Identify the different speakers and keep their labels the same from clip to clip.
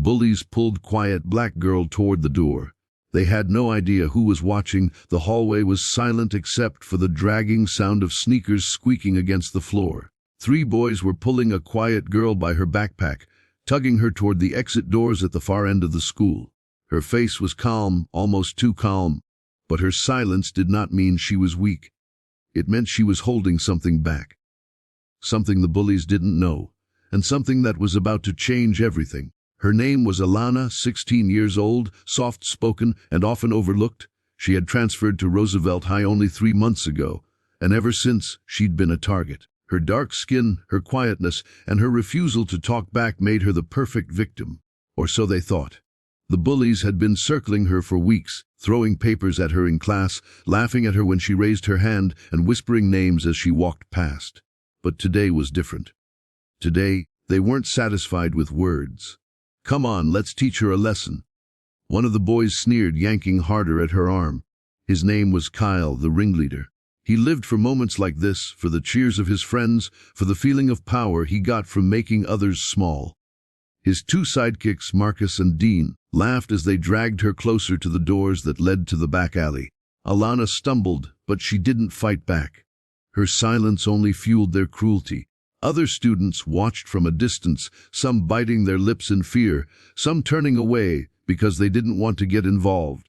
Speaker 1: Bullies pulled quiet black girl toward the door. They had no idea who was watching. The hallway was silent except for the dragging sound of sneakers squeaking against the floor. 3 boys were pulling a quiet girl by her backpack, tugging her toward the exit doors at the far end of the school. Her face was calm, almost too calm, but her silence did not mean she was weak. It meant she was holding something back. Something the bullies didn't know, and something that was about to change everything. Her name was Alana, 16 years old, soft-spoken, and often overlooked. She had transferred to Roosevelt High only 3 months ago, and ever since, she'd been a target. Her dark skin, her quietness, and her refusal to talk back made her the perfect victim. Or so they thought. The bullies had been circling her for weeks, throwing papers at her in class, laughing at her when she raised her hand, and whispering names as she walked past. But today was different. Today, they weren't satisfied with words. "Come on, let's teach her a lesson." One of the boys sneered, yanking harder at her arm. His name was Kyle, the ringleader. He lived for moments like this, for the cheers of his friends, for the feeling of power he got from making others small. His 2 sidekicks, Marcus and Dean, laughed as they dragged her closer to the doors that led to the back alley. Alana stumbled, but she didn't fight back. Her silence only fueled their cruelty. Other students watched from a distance, some biting their lips in fear, some turning away because they didn't want to get involved.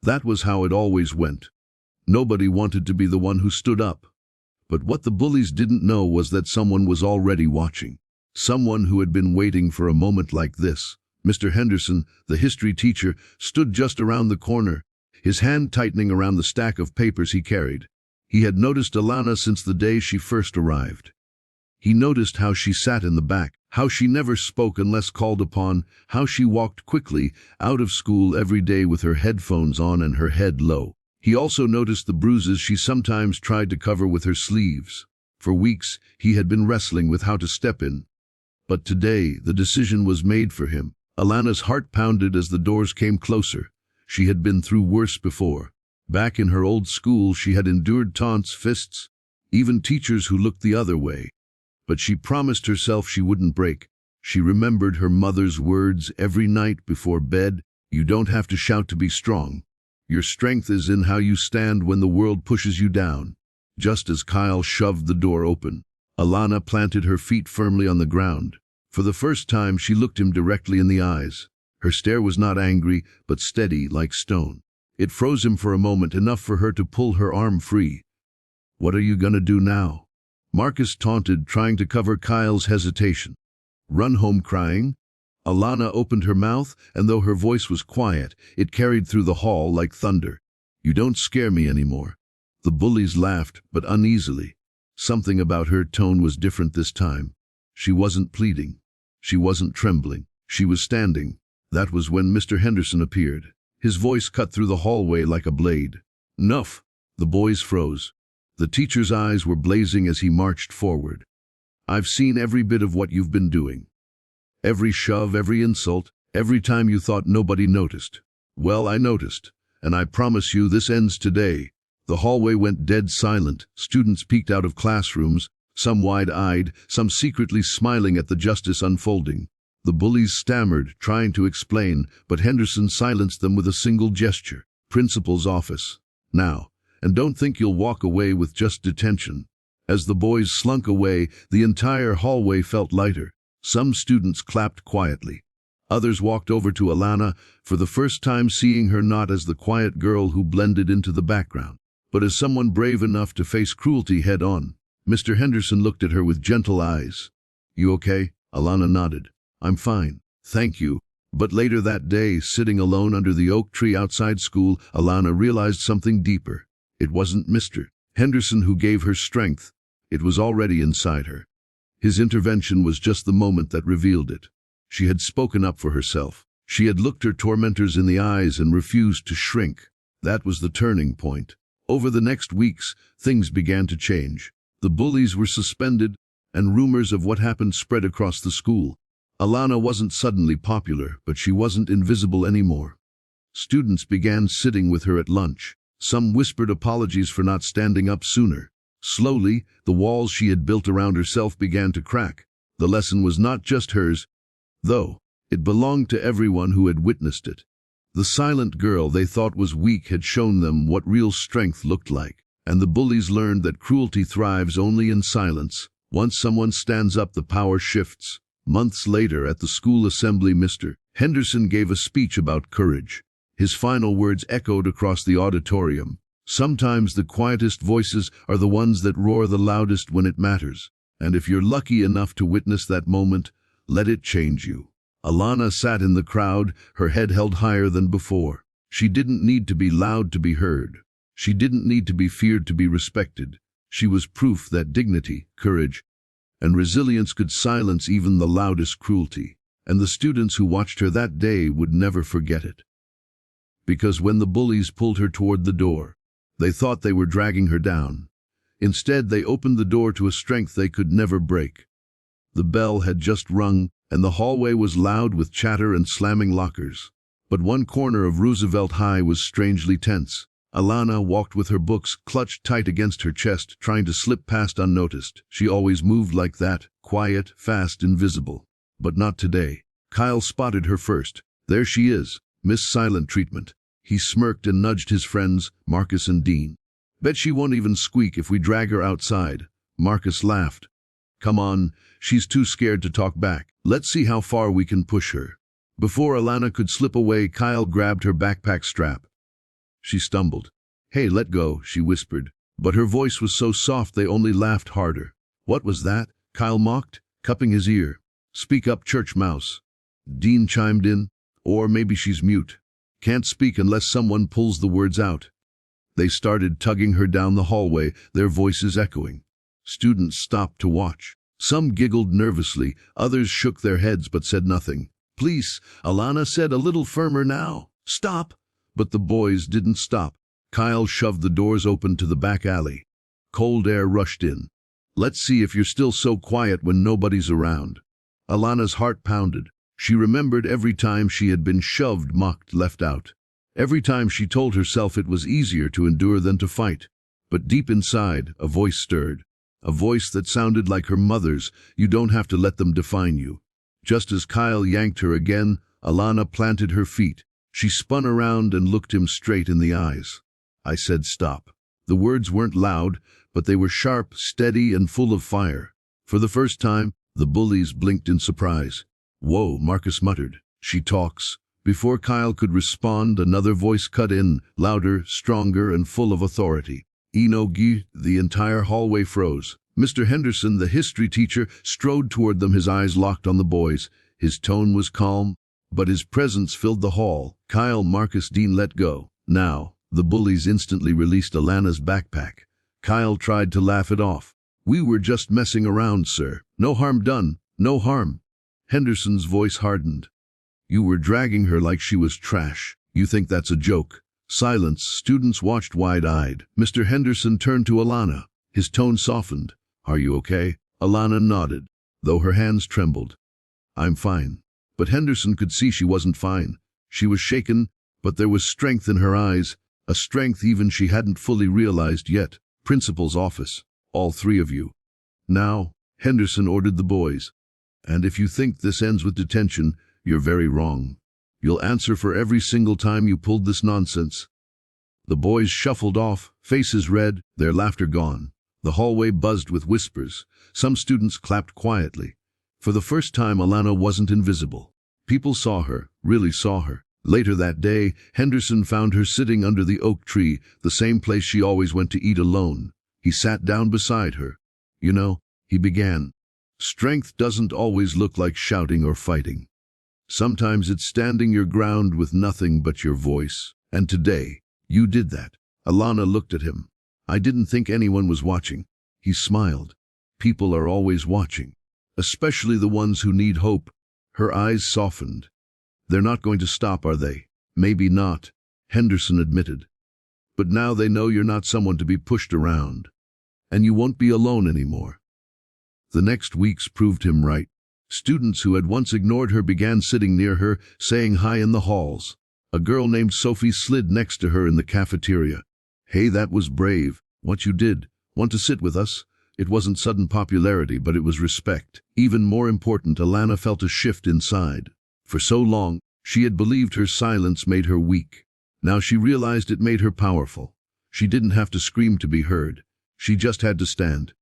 Speaker 1: That was how it always went. Nobody wanted to be the one who stood up. But what the bullies didn't know was that someone was already watching. Someone who had been waiting for a moment like this. Mr. Henderson, the history teacher, stood just around the corner, his hand tightening around the stack of papers he carried. He had noticed Alana since the day she first arrived. He noticed how she sat in the back, how she never spoke unless called upon, how she walked quickly out of school every day with her headphones on and her head low. He also noticed the bruises she sometimes tried to cover with her sleeves. For weeks, he had been wrestling with how to step in. But today, the decision was made for him. Alana's heart pounded as the doors came closer. She had been through worse before. Back in her old school, she had endured taunts, fists, even teachers who looked the other way. But she promised herself she wouldn't break. She remembered her mother's words every night before bed. "You don't have to shout to be strong. Your strength is in how you stand when the world pushes you down." Just as Kyle shoved the door open, Alana planted her feet firmly on the ground. For the first time, she looked him directly in the eyes. Her stare was not angry, but steady like stone. It froze him for a moment, enough for her to pull her arm free. "What are you gonna do now?" Marcus taunted, trying to cover Kyle's hesitation. "Run home crying?" Alana opened her mouth, and though her voice was quiet, it carried through the hall like thunder. "You don't scare me anymore." The bullies laughed, but uneasily. Something about her tone was different this time. She wasn't pleading. She wasn't trembling. She was standing. That was when Mr. Henderson appeared. His voice cut through the hallway like a blade. "Enough!" The boys froze. The teacher's eyes were blazing as he marched forward. "I've seen every bit of what you've been doing. Every shove, every insult, every time you thought nobody noticed. Well, I noticed, and I promise you this ends today." The hallway went dead silent. Students peeked out of classrooms, some wide-eyed, some secretly smiling at the justice unfolding. The bullies stammered, trying to explain, but Henderson silenced them with a single gesture. "Principal's office. Now. And don't think you'll walk away with just detention." As the boys slunk away, the entire hallway felt lighter. Some students clapped quietly. Others walked over to Alana, for the first time seeing her not as the quiet girl who blended into the background, but as someone brave enough to face cruelty head-on. Mr. Henderson looked at her with gentle eyes. "You okay?" Alana nodded. "I'm fine, thank you." But later that day, sitting alone under the oak tree outside school, Alana realized something deeper. It wasn't Mr. Henderson who gave her strength. It was already inside her. His intervention was just the moment that revealed it. She had spoken up for herself. She had looked her tormentors in the eyes and refused to shrink. That was the turning point. Over the next weeks, things began to change. The bullies were suspended, and rumors of what happened spread across the school. Alana wasn't suddenly popular, but she wasn't invisible anymore. Students began sitting with her at lunch. Some whispered apologies for not standing up sooner. Slowly, the walls she had built around herself began to crack. The lesson was not just hers, though. It belonged to everyone who had witnessed it. The silent girl they thought was weak had shown them what real strength looked like, and the bullies learned that cruelty thrives only in silence. Once someone stands up, the power shifts. Months later, at the school assembly, Mr. Henderson gave a speech about courage. His final words echoed across the auditorium. Sometimes the quietest voices are the ones that roar the loudest when it matters. And if you're lucky enough to witness that moment, let it change you. Alana sat in the crowd, her head held higher than before. She didn't need to be loud to be heard. She didn't need to be feared to be respected. She was proof that dignity, courage, and resilience could silence even the loudest cruelty. And the students who watched her that day would never forget it. Because when the bullies pulled her toward the door, they thought they were dragging her down. Instead, they opened the door to a strength they could never break. The bell had just rung, and the hallway was loud with chatter and slamming lockers. But one corner of Roosevelt High was strangely tense. Alana walked with her books clutched tight against her chest, trying to slip past unnoticed. She always moved like that, quiet, fast, invisible. But not today. Kyle spotted her first. There she is, Miss Silent Treatment. He smirked and nudged his friends, Marcus and Dean. Bet she won't even squeak if we drag her outside. Marcus laughed. Come on, she's too scared to talk back. Let's see how far we can push her. Before Alana could slip away, Kyle grabbed her backpack strap. She stumbled. Hey, let go, she whispered. But her voice was so soft they only laughed harder. What was that? Kyle mocked, cupping his ear. Speak up, church mouse. Dean chimed in. Or maybe she's mute. Can't speak unless someone pulls the words out. They started tugging her down the hallway, their voices echoing. Students stopped to watch. Some giggled nervously, others shook their heads but said nothing. Please, Alana said a little firmer now. Stop! But the boys didn't stop. Kyle shoved the doors open to the back alley. Cold air rushed in. Let's see if you're still so quiet when nobody's around. Alana's heart pounded. She remembered every time she had been shoved, mocked, left out. Every time she told herself it was easier to endure than to fight. But deep inside, a voice stirred. A voice that sounded like her mother's. You don't have to let them define you. Just as Kyle yanked her again, Alana planted her feet. She spun around and looked him straight in the eyes. I said stop. The words weren't loud, but they were sharp, steady, and full of fire. For the first time, the bullies blinked in surprise. Whoa, Marcus muttered. She talks. Before Kyle could respond, another voice cut in, louder, stronger, and full of authority. Enogi, the entire hallway froze. Mr. Henderson, the history teacher, strode toward them, his eyes locked on the boys. His tone was calm, but his presence filled the hall. Kyle, Marcus, Dean let go. Now, the bullies instantly released Alana's backpack. Kyle tried to laugh it off. We were just messing around, sir. No harm done. No harm. Henderson's voice hardened. You were dragging her like she was trash. You think that's a joke? Silence. Students watched wide-eyed. Mr. Henderson turned to Alana. His tone softened. Are you okay? Alana nodded, though her hands trembled. I'm fine. But Henderson could see she wasn't fine. She was shaken, but there was strength in her eyes, a strength even she hadn't fully realized yet. Principal's office. All three of you. Now, Henderson ordered the boys. And if you think this ends with detention, you're very wrong. You'll answer for every single time you pulled this nonsense. The boys shuffled off, faces red, their laughter gone. The hallway buzzed with whispers. Some students clapped quietly. For the first time, Alana wasn't invisible. People saw her, really saw her. Later that day, Henderson found her sitting under the oak tree, the same place she always went to eat alone. He sat down beside her. You know, he began. Strength doesn't always look like shouting or fighting. Sometimes it's standing your ground with nothing but your voice. And today, you did that. Alana looked at him. I didn't think anyone was watching. He smiled. People are always watching. Especially the ones who need hope. Her eyes softened. They're not going to stop, are they? Maybe not, Henderson admitted. But now they know you're not someone to be pushed around. And you won't be alone anymore. The next weeks proved him right. Students who had once ignored her began sitting near her, saying hi in the halls. A girl named Sophie slid next to her in the cafeteria. Hey, that was brave. What you did. Want to sit with us? It wasn't sudden popularity, but it was respect. Even more important, Alana felt a shift inside. For so long, she had believed her silence made her weak. Now she realized it made her powerful. She didn't have to scream to be heard. She just had to stand.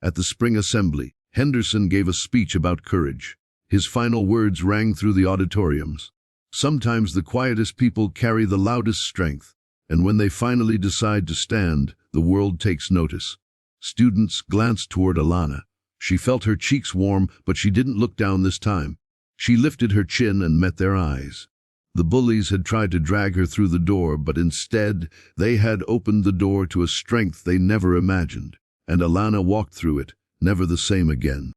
Speaker 1: At the spring assembly, Henderson gave a speech about courage. His final words rang through the auditoriums. Sometimes the quietest people carry the loudest strength, and when they finally decide to stand, the world takes notice. Students glanced toward Alana. She felt her cheeks warm, but she didn't look down this time. She lifted her chin and met their eyes. The bullies had tried to drag her through the door, but instead, they had opened the door to a strength they never imagined. And Alana walked through it, never the same again.